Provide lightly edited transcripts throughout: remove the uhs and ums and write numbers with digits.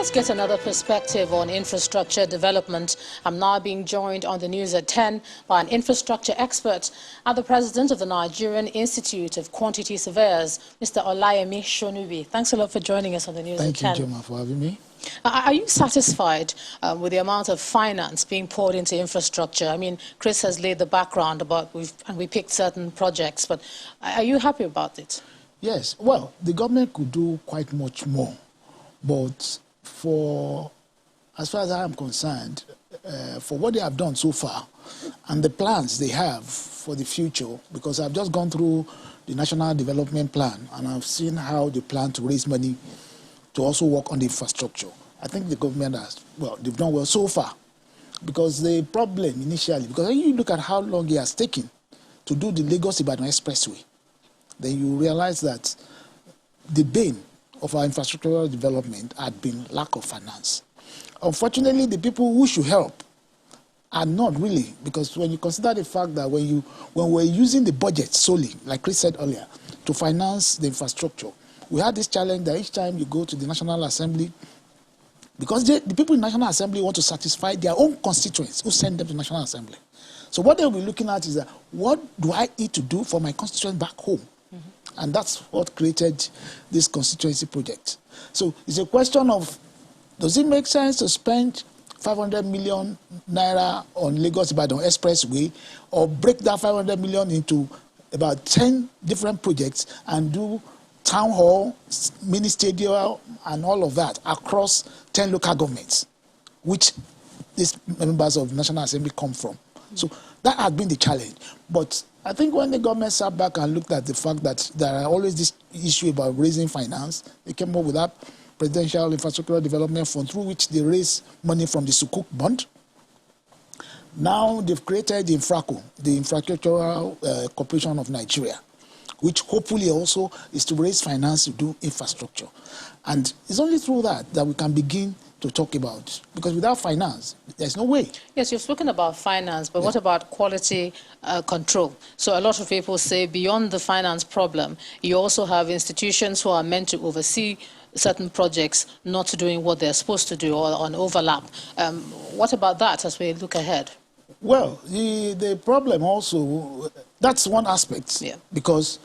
Let's get another perspective on infrastructure development. I'm now being joined on the news at 10 by an infrastructure expert and the president of the Nigerian Institute of Quantity Surveyors, Mr. Olayemi Shonubi. Thanks a lot for joining us on the news at 10. Thank you, Gemma, for having me. Are you satisfied with the amount of finance being poured into infrastructure? I mean, Chris has laid the background and we picked certain projects, but are you happy about it? Yes, well, the government could do quite much more, but as far as I am concerned, for what they have done so far and the plans they have for the future, because I've just gone through the National Development Plan and I've seen how they plan to raise money to also work on the infrastructure. I think the government they've done well so far, because the problem initially, because when you look at how long it has taken to do the Lagos-Ibadan Expressway, then you realize that the bane of our infrastructural development had been lack of finance. Unfortunately, the people who should help are not really, because when you consider the fact that when we're using the budget solely, like Chris said earlier, to finance the infrastructure, we had this challenge that each time you go to the National Assembly, because the people in the National Assembly want to satisfy their own constituents who send them to the National Assembly. So what they'll be looking at is that, what do I need to do for my constituents back home? And that's what created this constituency project. So it's a question of, does it make sense to spend 500 million naira on Lagos-Ibadan Expressway, or break that 500 million into about 10 different projects and do town hall, mini stadium, and all of that across 10 local governments, which these members of the National Assembly come from? So that has been the challenge. But I think when the government sat back and looked at the fact that there are always this issue about raising finance, they came up with that Presidential Infrastructural Development Fund, through which they raise money from the Sukuk bond. Now they've created the Infraco, the Infrastructural Corporation of Nigeria, which hopefully also is to raise finance to do infrastructure. And it's only through that we can begin to talk about, because without finance, there's no way. Yes, you've spoken about finance, but what about quality control? So a lot of people say beyond the finance problem, you also have institutions who are meant to oversee certain projects not doing what they're supposed to do, or on overlap. What about that as we look ahead? Well, the problem also, that's one aspect, because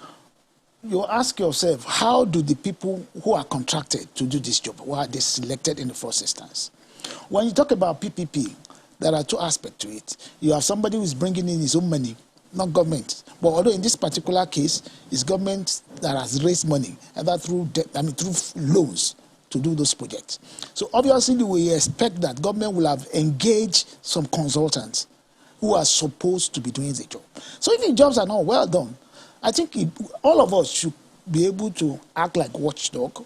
you ask yourself, how do the people who are contracted to do this job, why are they selected in the first instance? When you talk about PPP, there are two aspects to it. You have somebody who is bringing in his own money, not government. But although in this particular case, it's government that has raised money, either through debt, through loans, to do those projects. So obviously we expect that government will have engaged some consultants who are supposed to be doing the job. So if the jobs are not well done, I think all of us should be able to act like watchdog.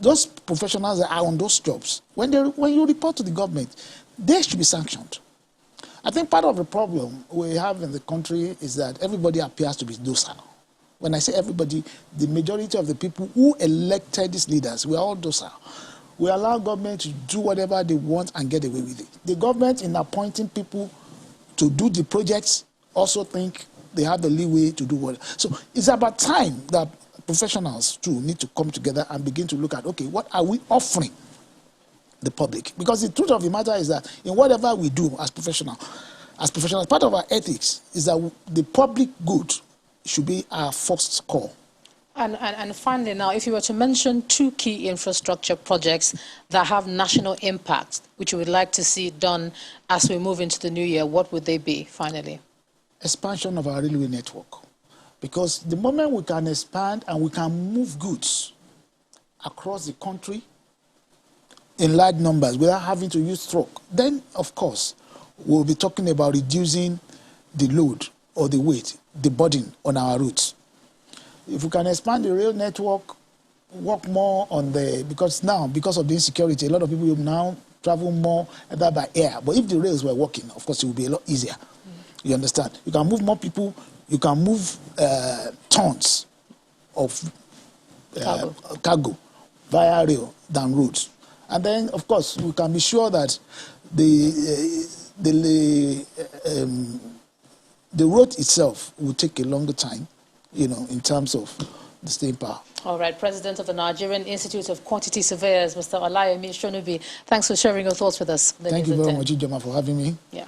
Those professionals that are on those jobs, when you report to the government, they should be sanctioned. I think part of the problem we have in the country is that everybody appears to be docile. When I say everybody, the majority of the people who elected these leaders, we are all docile. We allow government to do whatever they want and get away with it. The government, in appointing people to do the projects, also think they have the leeway to do what. So it's about time that professionals too need to come together and begin to look at, okay, what are we offering the public? Because the truth of the matter is that in whatever we do as professionals, part of our ethics is that the public good should be our first call. And finally now, if you were to mention two key infrastructure projects that have national impact, which you would like to see done as we move into the new year, what would they be finally? Expansion of our railway network. Because the moment we can expand and we can move goods across the country in large numbers without having to use truck, then of course we'll be talking about reducing the load or the weight, the burden on our routes. If we can expand the rail network, work more on because of the insecurity, a lot of people will now travel more either by air. But if the rails were working, of course it would be a lot easier. You understand? You can move more people, you can move tons of cargo via rail than roads. And then, of course, we can be sure that the road itself will take a longer time, in terms of stay in power. All right, President of the Nigerian Institute of Quantity Surveyors, Mr. Olayemi Shonubi, thanks for sharing your thoughts with us. Thank you very much, Ijoma, for having me. Yeah.